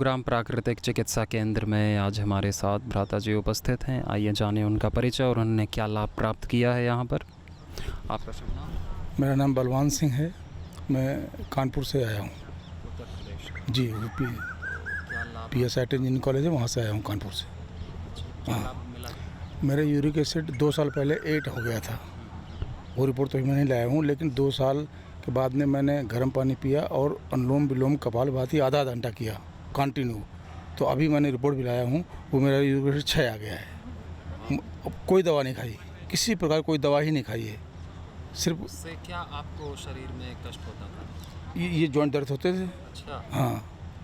सालिग्राम प्राकृतिक चिकित्सा केंद्र में आज हमारे साथ भ्राता जी उपस्थित हैं। आइए जानें उनका परिचय और उन्होंने क्या लाभ प्राप्त किया है यहाँ पर। आपका शुभ नाम? मेरा नाम बलवान सिंह है। मैं कानपुर से आया हूँ। उत्तर प्रदेश। जी, यूपी क्या लाभ? PSIT इंजीनियरिंग कॉलेज है, वहाँ से आया हूँ कानपुर से। क्या हाँ। लाभ मिला? मेरा यूरिक एसिड 2 साल पहले 8 हो गया था। वो रिपोर्ट तो अभी मैं नहीं लाया हूँ, लेकिन 2 साल के बाद में मैंने गर्म पानी पिया और अनुलोम विलोम कपालभाति आधा घंटा किया कंटिन्यू। तो अभी मैंने रिपोर्ट भी लाया हूँ, वो मेरा यूरिक एसिड 6 आ गया है। कोई दवा नहीं खाई, किसी प्रकार कोई दवा ही नहीं खाई है। सिर्फ उससे क्या आपको शरीर में कष्ट होता था? ये जॉइंट दर्द होते थे। अच्छा। हाँ,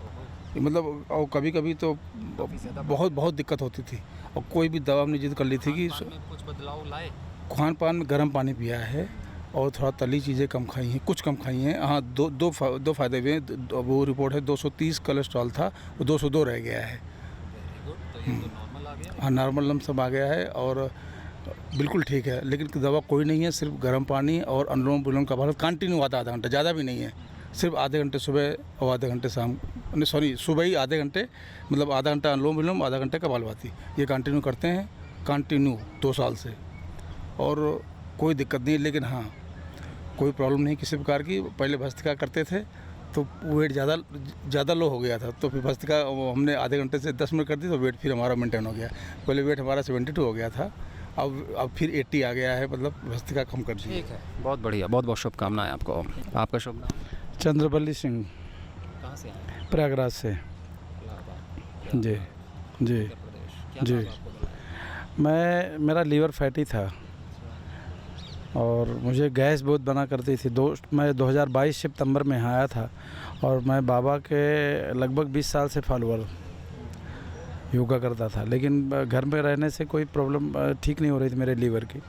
ओहो। मतलब और कभी कभी तो बहुत दिक्कत होती थी और कोई भी दवा हमने जिद कर ली थी कि खान-पान में कुछ बदलाव लाए? खान पान में गर्म पानी पिया है और थोड़ा तली चीज़ें कम खाई हैं, कुछ कम खाई हैं। हाँ, दो फायदे हुए हैं। वो रिपोर्ट है 230 कोलेस्ट्रॉल था, वो 202 रह गया है। Very good. तो ये तो नॉर्मल आ गया। हाँ, नॉर्मल लमसम आ गया है और बिल्कुल ठीक है। लेकिन दवा कोई नहीं है, सिर्फ गर्म पानी और अनुलोम विलोम का भारत कंटिन्यू आधा घंटा, ज़्यादा भी नहीं है। सिर्फ आधे घंटे सुबह और आधे घंटे शाम, नहीं सुबह ही आधे घंटे, मतलब आधा घंटा अनुलोम विलोम, आधा घंटे कपालभाति, ये कंटिन्यू करते हैं, कंटिन्यू 2 साल से। और कोई दिक्कत नहीं है। लेकिन हाँ, कोई प्रॉब्लम नहीं किसी प्रकार की। पहले भस्त्रिका करते थे तो वेट ज़्यादा लो हो गया था, तो फिर भस्त्रिका हमने आधे घंटे से 10 मिनट कर दी तो वेट फिर हमारा मेंटेन हो गया। पहले वेट हमारा 72 हो गया था, अब फिर 80 आ गया है, मतलब भस्त्रिका कम कर दी। ठीक है, बहुत बढ़िया, बहुत बहुत शुभकामनाएं आपको। आपका शुभ नाम? चंद्रबल्ली सिंह, कहाँ से आए? प्रयागराज से। इलाहाबाद। जी जी उत्तर प्रदेश। क्या जी। लाभ आपको मिला? मेरा लीवर फैटी था और मुझे गैस बहुत बना करती थी। मैं 2022 सितंबर में यहाँ आया था और मैं बाबा के लगभग 20 साल से फॉलोअर योगा करता था, लेकिन घर में रहने से कोई प्रॉब्लम ठीक नहीं हो रही थी मेरे लीवर की।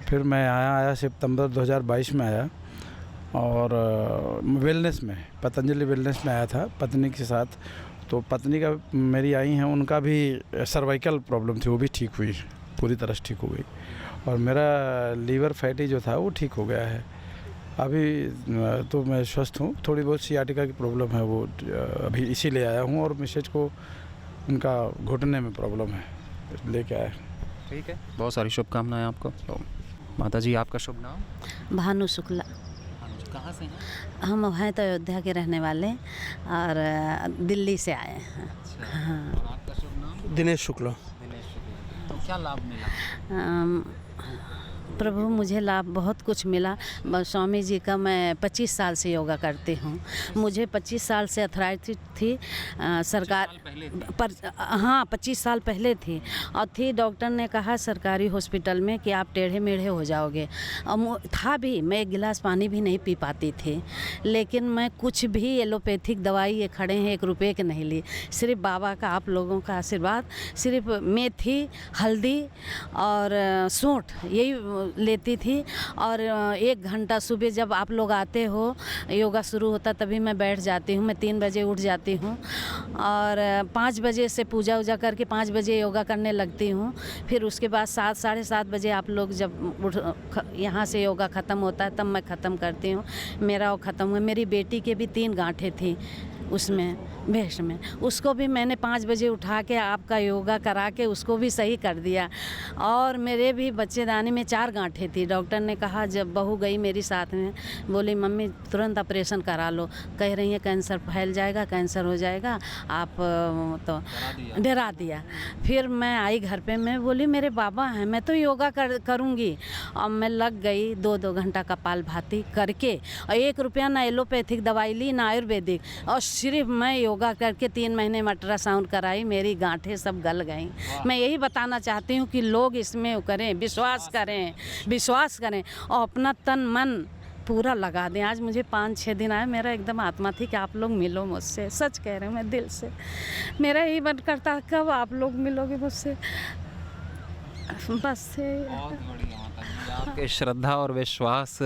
फिर मैं आया सितंबर 2022 में आया और वेलनेस में, पतंजलि वेलनेस में आया था पत्नी के साथ। तो पत्नी का मेरी आई हैं, उनका भी सर्वाइकल प्रॉब्लम थी, वो भी ठीक हुई, पूरी तरह से ठीक हो गई। और मेरा लीवर फैटी जो था वो ठीक हो गया है। अभी तो मैं स्वस्थ हूँ। थोड़ी बहुत सियाटिका की प्रॉब्लम है, वो अभी इसीलिए आया हूँ। और मिसेज को उनका घुटने में प्रॉब्लम है, लेके आया। ठीक है, बहुत सारी शुभकामनाएं आपको। तो माता जी, आपका शुभ नाम? भानु शुक्ला। कहाँ से हैं? हम हैं तो अयोध्या के रहने वाले और दिल्ली से आए हैं। हाँ। और आपका शुभ नाम? दिनेश शुक्ला। दिनेश शुक्ला। तो क्या लाभ मिला? प्रभु, मुझे लाभ बहुत कुछ मिला। स्वामी जी का मैं 25 साल से योगा करती हूँ। मुझे 25 साल से अर्थराइटिस थी। सरकार पर हाँ 25 साल पहले थी और थी। डॉक्टर ने कहा सरकारी हॉस्पिटल में कि आप टेढ़े मेढ़े हो जाओगे। और था भी, मैं 1 गिलास पानी भी नहीं पी पाती थी। लेकिन मैं कुछ भी एलोपैथिक दवाई, ये खड़े हैं 1 रुपये के नहीं ली। सिर्फ बाबा का, आप लोगों का आशीर्वाद, सिर्फ मेथी, हल्दी और सौंठ यही लेती थी। और 1 घंटा सुबह जब आप लोग आते हो, योगा शुरू होता, तभी मैं बैठ जाती हूँ। मैं 3 बजे उठ जाती हूँ और 5 बजे से पूजा वूजा करके 5 बजे योगा करने लगती हूँ। फिर उसके बाद 7 साढ़े 7 बजे आप लोग जब यहाँ से योगा ख़त्म होता है तब मैं ख़त्म करती हूँ। मेरा वो ख़त्म हुआ। मेरी बेटी के भी 3 गांठें थी उसमें, भेष में, उसको भी मैंने 5 बजे उठा के आपका योगा करा के उसको भी सही कर दिया। और मेरे भी बच्चेदानी में 4 गांठें थी। डॉक्टर ने कहा, जब बहू गई मेरी साथ में, बोली मम्मी तुरंत ऑपरेशन करा लो, कह रही है कैंसर फैल जाएगा, कैंसर हो जाएगा। आप तो डरा दिया। फिर मैं आई घर पे, मैं बोली मेरे बाबा हैं, मैं तो योगा करूँगी। और मैं लग गई 2-2 घंटा कपालभाति करके, और 1 रुपया ना एलोपैथिक दवाई ली ना आयुर्वेदिक, और सिर्फ मैं योगा करके 3 महीने में अल्ट्रासाउंड कराई, मेरी गांठें सब गल गईं। मैं यही बताना चाहती हूँ कि लोग इसमें करें, विश्वास करें और अपना तन मन पूरा लगा दें। आज मुझे 5-6 दिन आए, मेरा एकदम आत्मा थी कि आप लोग मिलो मुझसे। सच कह रहे हूँ मैं दिल से। मेरा यही मन करता कब आप लोग मिलोगे मुझसे, बस से। बहुत बढ़िया माता जी, आपके श्रद्धा और विश्वास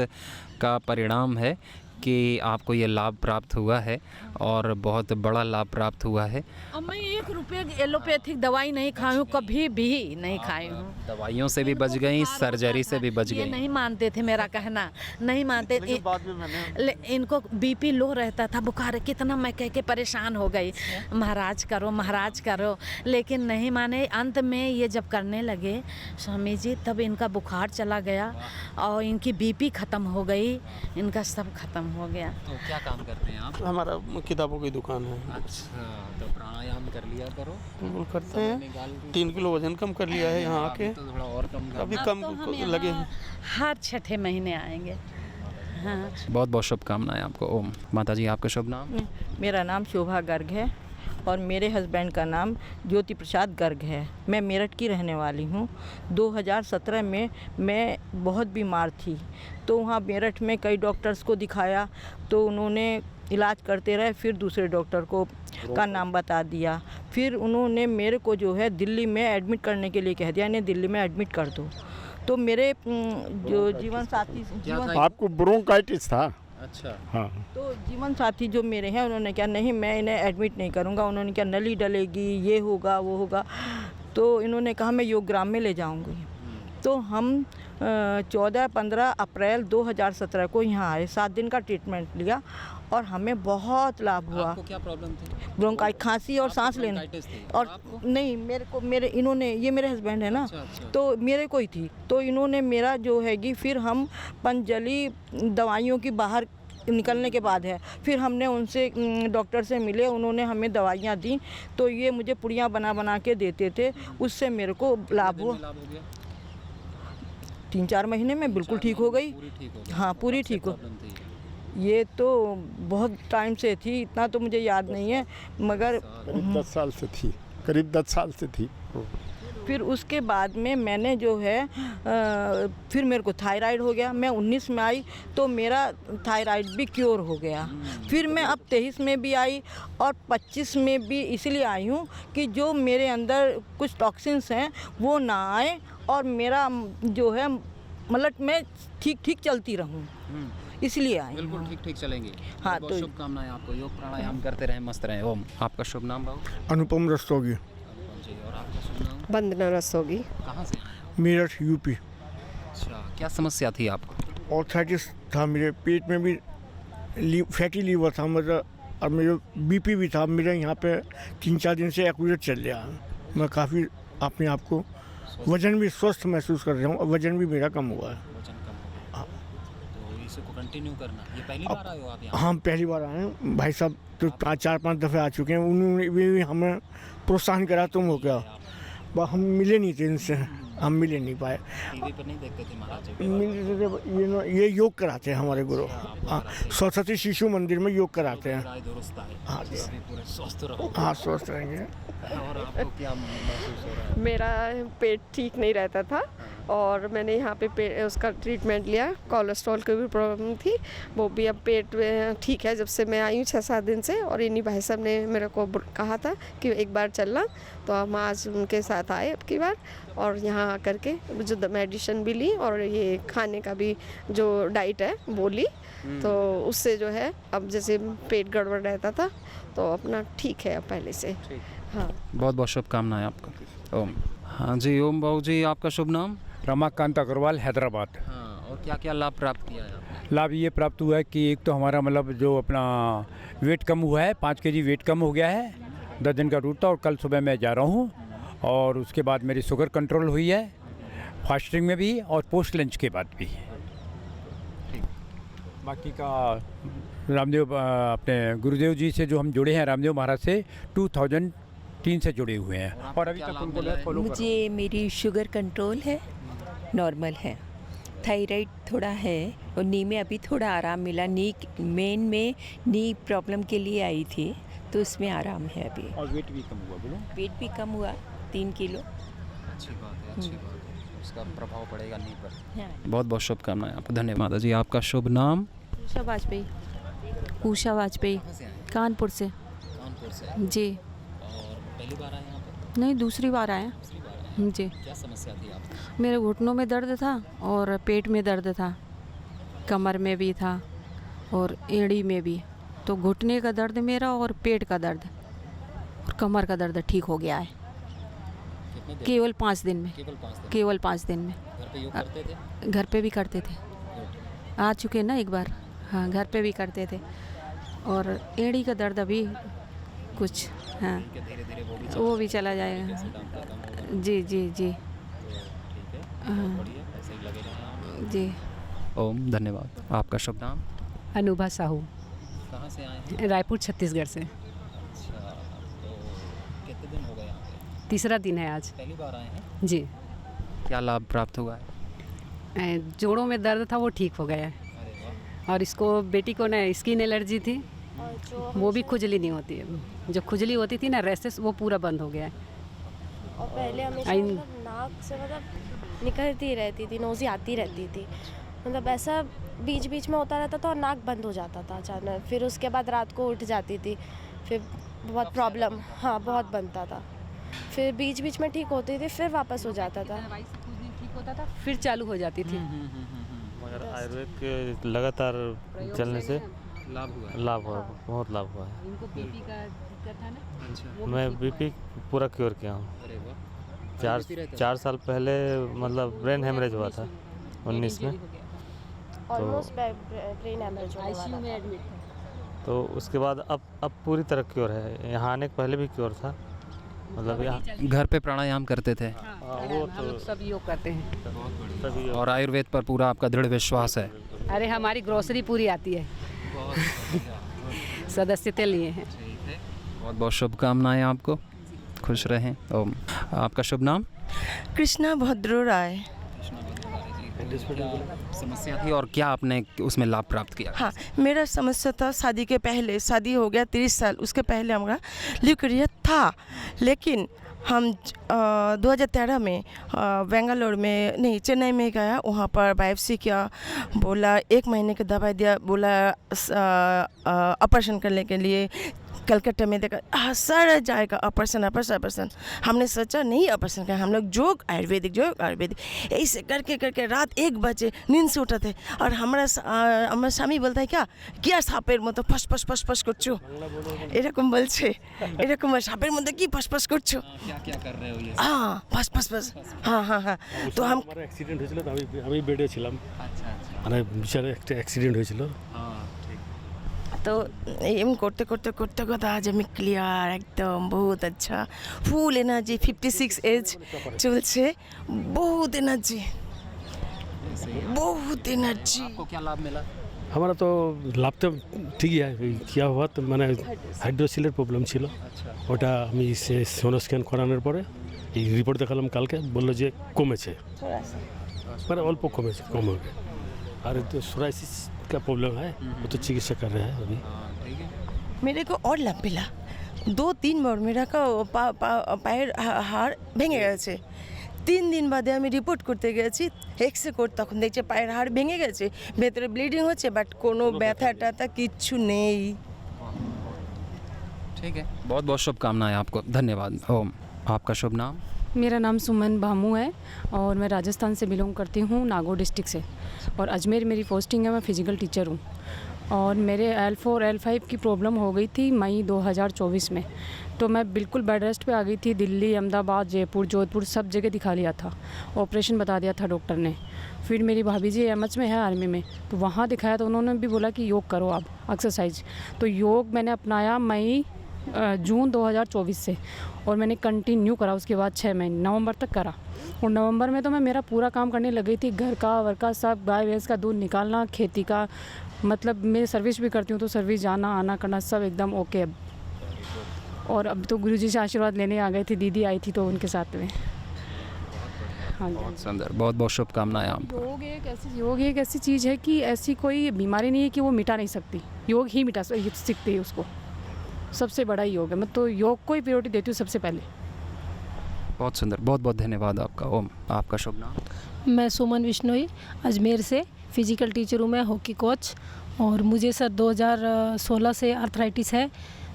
का परिणाम है कि आपको ये लाभ प्राप्त हुआ है और बहुत बड़ा लाभ प्राप्त हुआ है। और मैं 1 रुपये एलोपैथिक दवाई नहीं खाई हूँ, कभी भी नहीं खाई हूँ। दवाइयों से भी बच गई, सर्जरी से भी बच ये गई। नहीं मानते थे मेरा कहना, नहीं मानते। इनको बीपी लो रहता था, बुखार, कितना मैं कह के परेशान हो गई, महाराज करो महाराज करो, लेकिन नहीं माने। अंत में ये जब करने लगे स्वामी जी, तब इनका बुखार चला गया और इनकी बीपी ख़त्म हो गई, इनका सब ख़त्म हो गया। तो क्या काम करते हैं आप? हमारा किताबों की दुकान है। अच्छा, तो प्राणायाम कर लिया करो। बिल्कुल करते हैं। 3 किलो वजन कम कर लिया है यहाँ आके। तो थोड़ा और कम अभी अब कम तो हम लगे यहाँ हैं। हर 6ठे महीने आएंगे। हाँ, बहुत बहुत शुभकामनाएं आपको। ओम। माता जी आपका शुभ नाम? मेरा नाम शोभा गर्ग है और मेरे हस्बैंड का नाम ज्योति प्रसाद गर्ग है। मैं मेरठ की रहने वाली हूँ। 2017 में मैं बहुत बीमार थी, तो वहाँ मेरठ में कई डॉक्टर्स को दिखाया, तो उन्होंने इलाज करते रहे, फिर दूसरे डॉक्टर को का नाम बता दिया। फिर उन्होंने मेरे को जो है दिल्ली में एडमिट करने के लिए कह दिया, इन्हें दिल्ली में एडमिट कर दो। तो मेरे जो जीवन साथी आपको ब्रोंकाइटिस था? अच्छा। हाँ। तो जीवन साथी जो मेरे हैं, उन्होंने क्या, नहीं मैं इन्हें एडमिट नहीं करूँगा। उन्होंने क्या, नली डलेगी, ये होगा वो होगा। तो इन्होंने कहा मैं योगग्राम में ले जाऊँगी। तो हम 14-15 अप्रैल 2017 को यहाँ आए, 7 दिन का ट्रीटमेंट लिया और हमें बहुत लाभ हुआ। आपको क्या प्रॉब्लम थी? ब्रोंकाइट, खांसी और सांस लेना। ब्रोंकाइटिस थी? और आपको? नहीं, मेरे इन्होंने, ये मेरे हस्बैंड है ना, अच्छा। तो मेरे को ही थी। तो इन्होंने मेरा जो हैगी, फिर हम पतंजलि दवाइयों की बाहर निकलने के बाद है, फिर हमने उनसे डॉक्टर से मिले, उन्होंने हमें दवाइयाँ दी। तो ये मुझे पुड़ियाँ बना बना के देते थे, उससे मेरे को लाभ हुआ। 3-4 महीने में बिल्कुल ठीक हो गई। हाँ, पूरी ठीक हो। ये तो बहुत टाइम से थी, इतना तो मुझे याद नहीं है, मगर करीब 10 साल से थी, करीब 10 साल से थी। फिर उसके बाद में मैंने जो है फिर मेरे को थायराइड हो गया। मैं 19 में आई तो मेरा थायराइड भी क्योर हो गया। फिर मैं अब 23 में भी आई और 25 में भी इसलिए आई हूँ कि जो मेरे अंदर कुछ टॉक्सिन्स हैं वो ना आए और मेरा जो है मतलब मैं ठीक ठीक चलती रहूँ, इसलिए आई। बिल्कुल ठीक ठीक चलेंगे। हाँ, बहुत तो शुभकामनाएं आपको। योग प्राणायाम करते रहें, मस्त रहें। ओम। आपका शुभ नाम बाबू? अनुपम रस्तोगी, जी। और आपका शुभ नाम? वंदना रसोगी। कहाँ से आए? मेरठ यूपी। अच्छा, क्या समस्या थी आपको? ऑर्थराइटिस था, मेरे पेट में भी फैटी लीवर था, मतलब और मेरे बीपी भी था। मेरे यहाँ पे 3-4 दिन से एक्यूरेट चल रहा है। मैं काफ़ी अपने आप को वजन भी स्वस्थ महसूस कर रहा हूँ, वजन भी मेरा कम हुआ है। वजन कम हो गया। तो इसको कंटिन्यू करना। ये पहली बार आए हो आप यहाँ? हाँ, पहली बार आए हैं। भाई साहब तो 4-5 दफ़े आ चुके हैं, उन्होंने भी हमें प्रोत्साहन करा, तुम हो क्या। हम मिले नहीं थे इनसे, हम मिले नहीं पाए। टीवी पर नहीं देखते थे महाराज? ये योग कराते हैं हमारे गुरु। हाँ, सरस्वती शिशु मंदिर में योग कराते हैं। हाँ जी। पूरे स्वस्थ रहो। हाँ, स्वस्थ रहेंगे। और आपको क्या महसूस हो रहा है? मेरा पेट ठीक नहीं रहता था और मैंने यहाँ पे उसका ट्रीटमेंट लिया। कोलेस्ट्रॉल की भी प्रॉब्लम थी, वो भी अब पेट ठीक है जब से मैं आई हूँ 6-7 दिन से। और इन्हीं भाई साहब ने मेरे को कहा था कि एक बार चलना, तो हम आज उनके साथ आए अब की बार और यहाँ आकर के जो मेडिसिन भी ली और ये खाने का भी जो डाइट है वो ली। तो उससे जो है अब जैसे पेट गड़बड़ रहता था तो अपना ठीक है अब पहले से। हाँ, बहुत बहुत शुभकामनाएं आपको। ओम। हाँ जी। ओम बाबू जी, आपका शुभ नाम? रमाकांत अग्रवाल, हैदराबाद। हाँ, और क्या क्या लाभ प्राप्त किया है आपने? लाभ ये प्राप्त हुआ है कि एक तो हमारा मतलब जो अपना वेट कम हुआ है, 5 kg वेट कम हो गया है। 10 दिन का रूट था और कल सुबह मैं जा रहा हूँ। और उसके बाद मेरी शुगर कंट्रोल हुई है, फास्टिंग में भी और पोस्ट लंच के बाद भी। बाकी का रामदेव अपने गुरुदेव जी से जो हम जुड़े हैं, रामदेव महाराज से 2003 से जुड़े हुए हैं और अभी तक उनको फॉलो। मुझे मेरी शुगर कंट्रोल है, नॉर्मल है। थायराइड थोड़ा है और नी में अभी थोड़ा आराम मिला। नी में नी प्रॉब्लम के लिए आई थी तो उसमें आराम है अभी। और वेट भी कम हुआ, बोलो। वेट भी कम हुआ 3 किलो। अच्छी बात है, अच्छी बात है। उसका प्रभाव पड़ेगा नी पर। हाँ। बहुत बहुत शुभकामनाएं आपको। धन्यवाद। माता जी, आपका शुभ नाम? उषा वाजपेयी। उषा वाजपेयी, कानपुर से। कानपुर से? जी। और पहली बार आए यहाँ पर? नहीं, दूसरी बार आए। दूसरी बार आए। जी। क्या समस्या थी आपको? मेरे घुटनों में दर्द था और पेट में दर्द था, कमर में भी था और एड़ी में भी। तो घुटने का दर्द मेरा और पेट का दर्द और कमर का दर्द ठीक हो गया है केवल 5 दिन में। केवल 5 दिन में। घर पे योग करते थे? घर पे भी करते थे, आ चुके ना एक बार। हाँ, घर पे भी करते थे। और एड़ी का दर्द अभी कुछ, हाँ, धीरे धीरे वो भी चला जाएगा। जी जी जी, हाँ ऐसे ही लगे रहना। जी। ओम, धन्यवाद। आपका शुभ नाम? अनुभा साहू, कहाँ से आए हैं? रायपुर छत्तीसगढ़ से। अच्छा, तो कितने दिन हो गए यहाँ पे? तीसरा दिन है आज। पहली बार आए हैं? जी। क्या लाभ प्राप्त हुआ है? जोड़ों में दर्द था, वो ठीक हो गया है। अरे वाह। और इसको बेटी को ना स्किन एलर्जी थी, वो भी खुजली नहीं होती है। जो खुजली होती थी ना, रेसेस, वो पूरा बंद हो गया है। और पहले हमेशा मतलब नाक से मतलब निकलती रहती थी, नोज़ी आती रहती थी, मतलब ऐसा बीच बीच में होता रहता था और नाक बंद हो जाता था अचानक। फिर उसके बाद रात को उठ जाती थी, फिर बहुत प्रॉब्लम, हाँ, बहुत बनता था। फिर बीच बीच में ठीक होती थी, फिर वापस हो जाता था। ठीक होता था, फिर चालू हो जाती थी। मगर आयुर्वेद के लगातार चलने से लाभ हुआ है? लाभ हुआ, बहुत लाभ हुआ है। इनको बीपी का दिक्कत था ना। अच्छा। मैं बीपी पूरा क्योर किया हूँ। अरे वाह। 4 साल पहले मतलब ब्रेन हेमरेज हुआ था 19 में। ऑलमोस्ट ब्रेन हेमरेज होने वाला था। एडमिट था। तो उसके बाद अब पूरी तरह क्योर है। यहाँ आने के पहले भी क्योर था, मतलब यहाँ घर पे प्राणायाम करते थे? वो हम लोग सब योग करते हैं। सभी और आयुर्वेद पर पूरा आपका दृढ़ विश्वास है? अरे हमारी ग्रोसरी पूरी आती है, सदस्यता लिए हैं। बहुत बहुत शुभकामनाएं आपको, खुश रहें। ओम। आपका शुभ नाम? कृष्णा भद्रो राय। समस्या थी और क्या आपने उसमें लाभ प्राप्त किया? हाँ, मेरा समस्या था शादी के पहले, शादी हो गया 30 साल, उसके पहले हमारा ल्यूकेरिया था। लेकिन हम 2013 में बेंगलोर में नहीं, चेन्नई में गया, वहाँ पर बायोप्सी किया, बोला 1 महीने की दवाई दिया, बोला ऑपरेशन करने के लिए। कलकत्ता में देखा सर जाएगा ऑपरेशन। हमने सोचा नहीं ऑपरेशन का, हम लोग योग आयुर्वेदिक ऐसे करके करके रात 1 बजे नींद से उठे थे। और हमारा स्वामी बोलता है क्या सापेर मतो फस फस फस फस করছো, এরকম বলছে, এরকম সাপের মধ্যে কি ফস ফস করছো, क्या कर रहे हो ये? हाँ फस फस फस, हाँ। तो हम অ্যাক্সিডেন্ট হয়েছিল, তো আমি বেডে ছিলাম। अच्छा। মানে বিশাল একটা অ্যাক্সিডেন্ট হয়েছিল। तो एम करते करते करते करते आज हमें क्लियर एकदम बहुत अच्छा फुल एनार्जी 56 एज चलছে, बहुत एनर्जी। आपको क्या लाभ मिला? हमारा तो लाभ तो ठीक ही है। क्या हुआ तो মানে হাইড্রোসিলের প্রবলেম ছিল, ওটা আমি সোনো স্ক্যান করানোর পরে এই রিপোর্ট দেখালাম কালকে, বললো যে কমেছে, মানে অল্প কমেছে, কম হবে। আর তো সোরাইসিস का प्रॉब्लम है, वो तो चिकित्सा कर रहे हैं अभी। मेरे को और लाभ मिला, 2-3 बार मेरा का पायर हाड़ ভেঙে গেছে। 3 দিন বাদে আমি রিপোর্ট করতে গেছি, এক্সরে করতে, তখন দেখছি পায়ের হাড় ভেঙে গেছে, ভেতরে ব্লিডিং হচ্ছে, বাট কোনো ব্যথা টাথা কিচ্ছু নেই। ठीक है, बहुत बहुत शुभकामनाएं आपको, धन्यवाद। ओम। आपका शुभ नाम? मेरा नाम सुमन भामू है और मैं राजस्थान से बिलोंग करती हूँ, नागौर डिस्ट्रिक्ट से। और अजमेर मेरी पोस्टिंग है, मैं फ़िज़िकल टीचर हूँ। और मेरे L4 L5 की प्रॉब्लम हो गई थी मई 2024 में। तो मैं बिल्कुल बेड रेस्ट पे आ गई थी। दिल्ली, अहमदाबाद, जयपुर, जोधपुर सब जगह दिखा लिया था, ऑपरेशन बता दिया था डॉक्टर ने। फिर मेरी भाभी जी एमएच में है, आर्मी में, तो वहाँ दिखाया तो उन्होंने भी बोला कि योग करो आप, एक्सरसाइज। तो योग मैंने अपनाया जून 2024 से, और मैंने कंटिन्यू करा उसके बाद 6 महीने, नवंबर तक करा। और नवंबर में तो मैं मेरा पूरा काम करने लग गई थी, घर का वर का सब, गाय भैंस का दूध निकालना, खेती का, मतलब मैं सर्विस भी करती हूँ, तो सर्विस जाना आना करना सब एकदम ओके अब। और अब तो गुरुजी से आशीर्वाद लेने आ गई थी, दीदी आई थी तो उनके साथ में। हाँ जी, बहुत सुंदर, बहुत बहुत शुभकामनाएं आपको। योग एक ऐसी चीज़ है कि ऐसी कोई बीमारी नहीं है कि वो मिटा नहीं सकती, योग ही मिटा सकती है उसको। सबसे बड़ा योग है, मैं तो योग को ही प्रायोरिटी देती हूँ सबसे पहले। बहुत सुंदर, बहुत बहुत धन्यवाद आपका। ओम। आपका शुभ नाम? मैं सुमन विश्नोई, अजमेर से फ़िज़िकल टीचर हूँ, मैं हॉकी कोच। और मुझे सर 2016 से आर्थराइटिस है,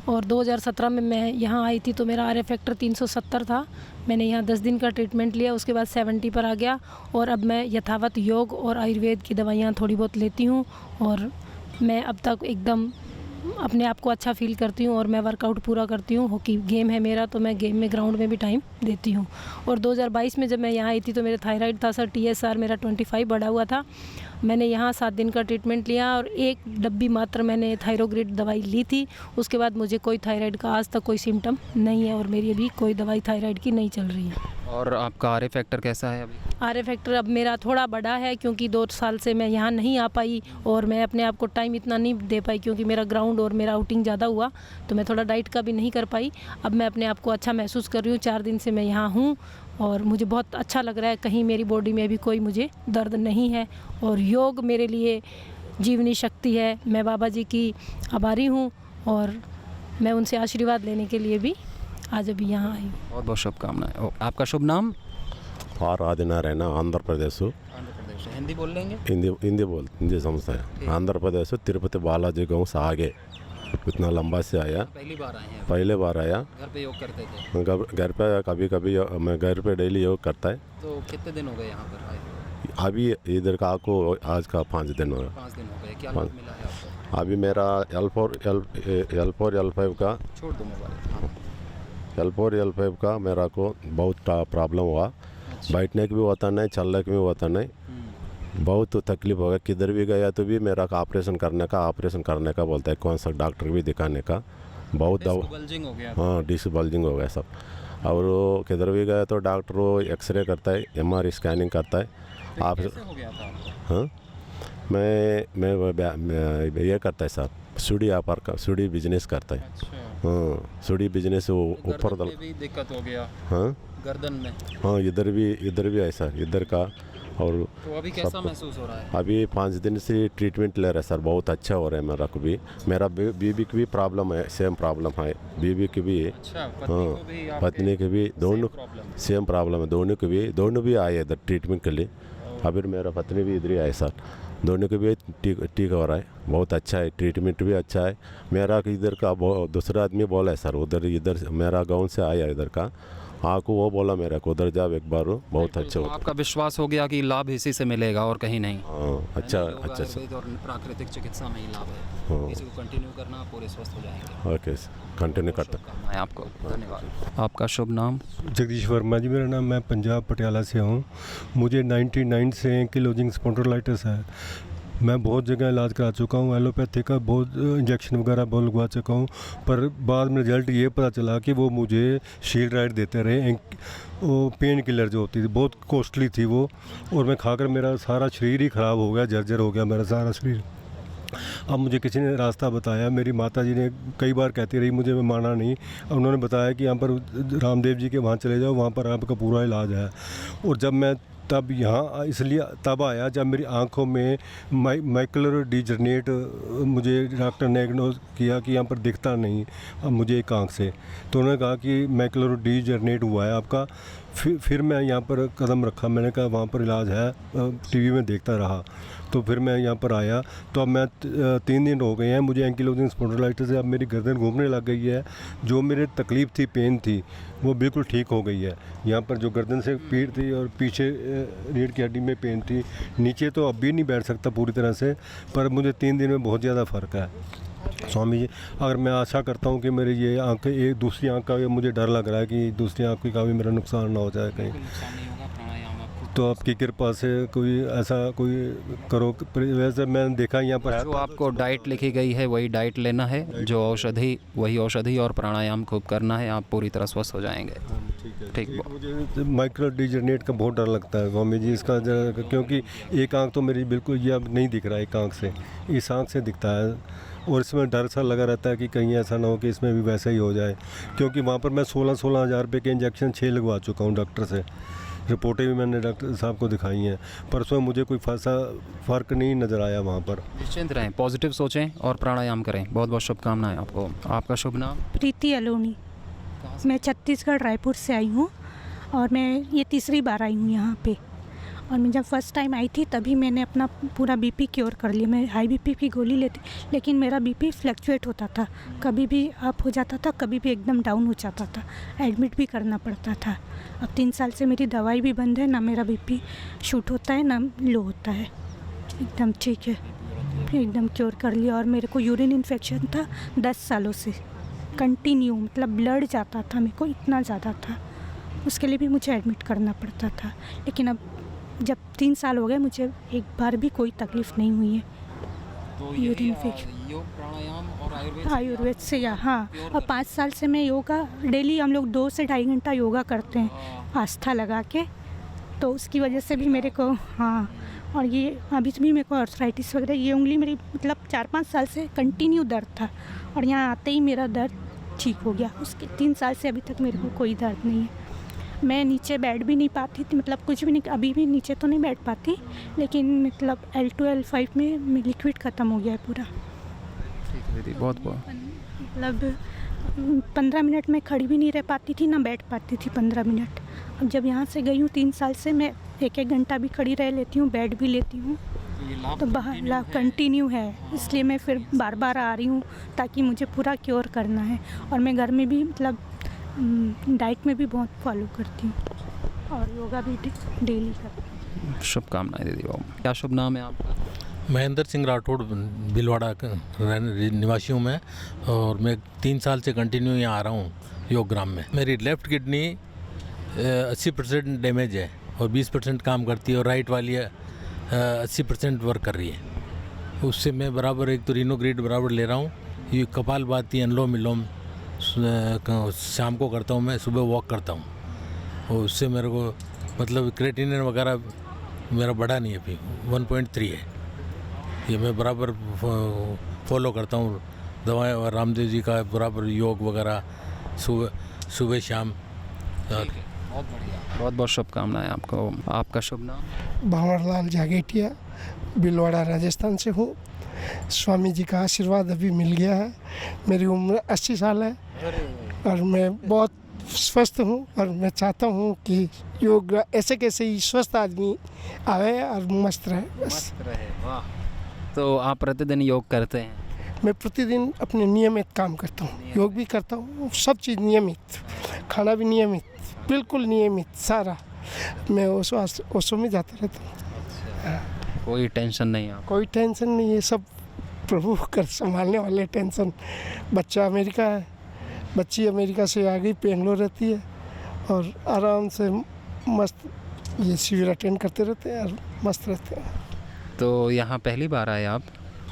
और 2017 में मैं यहाँ आई थी तो मेरा RA फैक्टर 370 था। मैंने यहाँ 10 दिन का ट्रीटमेंट लिया, उसके बाद 70 पर आ गया। और अब मैं यथावत योग और आयुर्वेद की दवाइयाँ थोड़ी बहुत लेती हूँ, और मैं अब तक एकदम अपने आप को अच्छा फील करती हूँ और मैं वर्कआउट पूरा करती हूँ। हॉकी गेम है मेरा, तो मैं गेम में ग्राउंड में भी टाइम देती हूँ। और 2022 में जब मैं यहाँ आई थी तो मेरा थायराइड था सर, TSR मेरा 25 बढ़ा हुआ था। मैंने यहाँ 7 दिन का ट्रीटमेंट लिया और 1 डब्बी मात्र मैंने थायरोग्रिड दवाई ली थी। उसके बाद मुझे कोई थायराइड का आज तक कोई सिम्टम नहीं है और मेरी अभी कोई दवाई थायराइड की नहीं चल रही है। और आपका आर फैक्टर कैसा है अभी? आर फैक्टर अब मेरा थोड़ा बड़ा है क्योंकि 2 साल से मैं यहाँ नहीं आ पाई और मैं अपने आप को टाइम इतना नहीं दे पाई क्योंकि मेरा ग्राउंड और मेरा आउटिंग ज़्यादा हुआ, तो मैं थोड़ा डाइट का भी नहीं कर पाई। अब मैं अपने आप को अच्छा महसूस कर रही हूँ। 4 दिन से मैं यहाँ हूँ और मुझे बहुत अच्छा लग रहा है। कहीं मेरी बॉडी में भी कोई मुझे दर्द नहीं है और योग मेरे लिए जीवनी शक्ति है। मैं बाबा जी की आभारी हूँ और मैं उनसे आशीर्वाद लेने के लिए भी आज अभी यहाँ आई हूँ। बहुत बहुत शुभकामनाएं। आपका शुभ नाम? और आदिनारायण, आंध्र प्रदेश। हिंदी बोल लेंगे? हिंदी समझता है। आंध्र प्रदेश, तिरुपति बालाजी गाँव से आगे। इतना लंबा से आया। पहले बार आया। घर पे योग करते थे? घर पे कभी कभी मैं घर पे डेली योग करता है। तो कितने दिन हो गए यहाँ पर आए? अभी इधर का आपको आज का 5 दिन हो गए। 5 दिन हो गए। क्या लाभ मिला है आपको? अभी मेरा L4 L5 का छोड़ दो मोबाइल। L4 L5 का मेरा को बहुत प्रॉब्लम हुआ। बैठने की भी होता नहीं, चलने की भी होता नहीं, बहुत तकलीफ हो गया। किधर भी गया तो भी मेरा ऑपरेशन करने का बोलता है। कौन सा डॉक्टर भी दिखाने का बहुत दवा। हाँ, डिस्क बल्जिंग हो गया सब। और वो किधर भी गया तो डॉक्टर वो एक्सरे करता है, MRI स्कैनिंग करता है। आप हाँ, मैं ये करता है सर, सुडी व्यापार का, सुडी बिजनेस करता है। हाँ, सुडी बिजनेस वो ऊपर भी दिक्कत हो गया। हाँ, गर्दन में। हाँ, इधर भी है सर, इधर का। और तो अभी कैसा महसूस हो रहा है? अभी 5 दिन से ट्रीटमेंट ले रहा है सर, बहुत अच्छा हो रहा है मेरा को भी। मेरा बीबी की भी प्रॉब्लम है, सेम प्रॉब्लम है बीबी की भी। हाँ, पत्नी की भी, दोनों सेम प्रॉब्लम है। दोनों भी आए इधर ट्रीटमेंट के लिए। अभी मेरा पत्नी भी इधर ही आए सर, दोनों के भी ठीक हो रहा है। बहुत अच्छा है, ट्रीटमेंट भी अच्छा है। मेरा इधर का दूसरा आदमी बोला है सर, इधर मेरा गाँव से आया इधर का, को वो बोला मेरा को उधर जाओ एक बार, बहुत अच्छा होता है। आपका विश्वास हो गया कि लाभ इसी से मिलेगा और कहीं नहीं? हाँ, अच्छा। और प्राकृतिक चिकित्सा में ही लाभ है। हाँ, इसी को कंटिन्यू करना, आप पूरे स्वस्थ हो जाएंगे। ओके, कंटिन्यू करता हूँ आपको। धन्यवाद। आपका शुभ नाम? जगदीश वर्मा जी मेरा नाम। मैं पंजाब पटियाला से हूँ। मुझे 99 से एंकिलोजिंग स्पॉन्डिलाइटिस है। मैं बहुत जगह इलाज करा चुका हूँ, एलोपैथी का बहुत इंजेक्शन वगैरह बहुत लगवा चुका हूँ, पर बाद में रिजल्ट ये पता चला कि वो मुझे शील्ड राइड देते रहे। वो पेन किलर जो होती थी बहुत कॉस्टली थी वो, और मैं खाकर मेरा सारा शरीर ही ख़राब हो गया, जर्जर हो गया मेरा सारा शरीर। अब मुझे किसी ने रास्ता बताया, मेरी माता जी ने कई बार कहती रही, मुझे मैं माना नहीं। उन्होंने बताया कि यहाँ पर रामदेव जी के वहाँ चले जाओ, वहाँ पर आपका पूरा इलाज है। और जब मैं तब यहाँ इसलिए तब आया जब मेरी आंखों में मैकुलर डिजनरेट मुझे डॉक्टर ने इग्नोर किया कि यहाँ पर दिखता नहीं अब मुझे एक आंख से। तो उन्होंने कहा कि मैकुलर डिजनरेट हुआ है आपका। फिर मैं यहाँ पर कदम रखा, मैंने कहा वहाँ पर इलाज है, टीवी में देखता रहा। तो फिर मैं यहाँ पर आया, तो अब मैं 3 दिन हो गए हैं मुझे एंकिलोजिंग स्पॉन्डिलाइटिस से। अब मेरी गर्दन घूमने लग गई है। जो मेरे तकलीफ़ थी, पेन थी, वो बिल्कुल ठीक हो गई है। यहाँ पर जो गर्दन से पीड़ थी और पीछे रीढ़ की हड्डी में पेन थी, नीचे तो अब भी नहीं बैठ सकता पूरी तरह से, पर मुझे 3 दिन में बहुत ज़्यादा फ़र्क है। स्वामी जी, अगर मैं आशा करता हूँ कि मेरी ये आँख, एक दूसरी आँख का मुझे डर लग रहा है कि दूसरी आँख का भी मेरा नुकसान ना हो जाए कहीं, तो आपकी कृपा से कोई ऐसा कोई करो। वैसे मैंने देखा यहाँ पर जो आपको डाइट लिखी गई है वही डाइट लेना है, जो औषधि वही औषधि और प्राणायाम खूब करना है, आप पूरी तरह स्वस्थ हो जाएंगे। ठीक। मुझे माइक्रो डिजनरेट का बहुत डर लगता है स्वामी जी इसका, क्योंकि एक आँख तो मेरी बिल्कुल ये अब नहीं दिख रहा है, एक आँख से, इस आँख से दिखता है। और इसमें डर सा लगा रहता है कि कहीं ऐसा ना हो कि इसमें भी वैसा ही हो जाए, क्योंकि वहाँ पर मैं 16 हज़ार रुपये के इंजेक्शन 6 लगवा चुका हूँ डॉक्टर से। रिपोर्टें भी मैंने डॉक्टर साहब को दिखाई हैं, पर उसमें मुझे कोई फ़र्क नहीं नज़र आया वहाँ पर। निश्चिंत रहें, पॉजिटिव सोचें और प्राणायाम करें। बहुत बहुत शुभकामनाएं आपको। आपका शुभ नाम? प्रीति अलोनी। मैं छत्तीसगढ़ रायपुर से आई हूँ और मैं ये 3री बार आई हूँ यहाँ पे। और मैं जब फर्स्ट टाइम आई थी तभी मैंने अपना पूरा बीपी क्योर कर लिया। मैं हाई बीपी की गोली लेती, लेकिन मेरा बीपी फ्लक्चुएट होता था, कभी भी अप हो जाता था, कभी भी एकदम डाउन हो जाता था, एडमिट भी करना पड़ता था। अब 3 साल से मेरी दवाई भी बंद है, ना मेरा बीपी शूट होता है ना लो होता है, एकदम ठीक है। एकदम क्योर कर लिया। और मेरे को यूरिन इन्फेक्शन था 10 सालों से कंटिन्यू, मतलब ब्लड जाता था मेरे को, इतना ज़्यादा था, उसके लिए भी मुझे एडमिट करना पड़ता था। लेकिन अब जब 3 साल हो गए मुझे एक बार भी कोई तकलीफ़ नहीं हुई है। तो यूरिन इन्फेक्शन योग प्राणायाम और आयुर्वेद से या हाँ, और 5 साल से मैं योगा डेली, हम लोग 2 से ढाई घंटा योगा करते हैं आस्था लगा के, तो उसकी वजह से भी मेरे को हाँ। और ये अभी भी मेरे को आर्थराइटिस वगैरह, ये उंगली मेरी मतलब 4-5 साल से कंटिन्यू दर्द था, और यहाँ आते ही मेरा दर्द ठीक हो गया। उसके 3 साल से अभी तक मेरे को कोई दर्द नहीं है। मैं नीचे बैठ भी नहीं पाती थी, मतलब कुछ भी नहीं, अभी भी नीचे तो नहीं बैठ पाती, लेकिन मतलब L2 L5 में लिक्विड ख़त्म हो गया है पूरा। ठीक है दीदी, बहुत बहुत। मतलब 15 मिनट में खड़ी भी नहीं रह पाती थी, ना बैठ पाती थी 15 मिनट। अब जब यहाँ से गई हूँ 3 साल से, मैं 1-1 घंटा भी खड़ी रह लेती हूँ, बैठ भी लेती हूँ, तो बाहर लाभ कंटिन्यू है। इसलिए मैं फिर बार बार आ रही हूँ, ताकि मुझे पूरा क्योर करना है। और मैं घर में भी मतलब डाइट में भी बहुत फॉलो करती हूँ, और योगा भी डेली करती हूँ। शुभकामनाएं दीदी। क्या शुभ नाम है आपका? महेंद्र सिंह राठौड़, भीलवाड़ा का निवासी हूँ मैं, और मैं 3 साल से कंटिन्यू यहाँ आ रहा हूँ योगग्राम में। मेरी लेफ़्ट किडनी 80% डैमेज है और 20% काम करती है, और राइट वाली 80% वर्क कर रही है। उससे मैं बराबर एक तो रीनोग्रीड बराबर ले रहा हूँ। ये कपालभाति, अनुलोम विलोम शाम को करता हूँ, मैं सुबह वॉक करता हूँ, और उससे मेरे को मतलब क्रेटिनिन वगैरह मेरा बढ़ा नहीं है, अभी 1.3 है। ये मैं बराबर फॉलो करता हूँ दवाएं, और रामदेव जी का बराबर योग वगैरह सुबह शाम। बहुत बढ़िया, बहुत बहुत शुभकामनाएं आपको। आपका शुभ नाम? भंवरलाल जागेटिया, भीलवाड़ा राजस्थान से हूँ। स्वामी जी का आशीर्वाद अभी मिल गया है। मेरी उम्र 80 साल है और मैं बहुत स्वस्थ हूँ, और मैं चाहता हूँ कि योग ऐसे कैसे ही स्वस्थ आदमी आए और मस्त रहे बस। मस्त रहे, वाह। तो आप प्रतिदिन योग करते हैं? मैं प्रतिदिन अपने नियमित काम करता हूँ, योग भी करता हूँ, सब चीज़ नियमित, खाना भी नियमित, बिल्कुल नियमित सारा। मैं ओसो में जाता रहता हूँ। कोई टेंशन नहीं है? कोई टेंशन नहीं है, सब प्रभु कर संभालने वाले टेंशन। बच्चा अमेरिका है, बच्ची अमेरिका से आ गई, बेंगलोर रहती है, और आराम से मस्त ये शिविर अटेंड करते रहते हैं और मस्त रहते हैं। तो यहाँ पहली बार आए आप?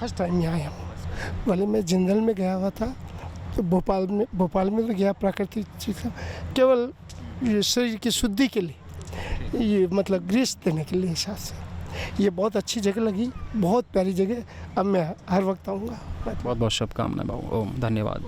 फर्स्ट टाइम यहाँ आया हूँ। भले मैं जिंदल में गया हुआ था, तो भोपाल में भी गया प्राकृतिक चिकित्सा, केवल ये शरीर की शुद्धि के लिए, ये मतलब ग्रीस देने के लिए हिसाब से। ये बहुत अच्छी जगह लगी, बहुत प्यारी जगह। अब मैं हर वक्त आऊँगा। बहुत बहुत शुभकामनाएं बाबू। ओम, धन्यवाद।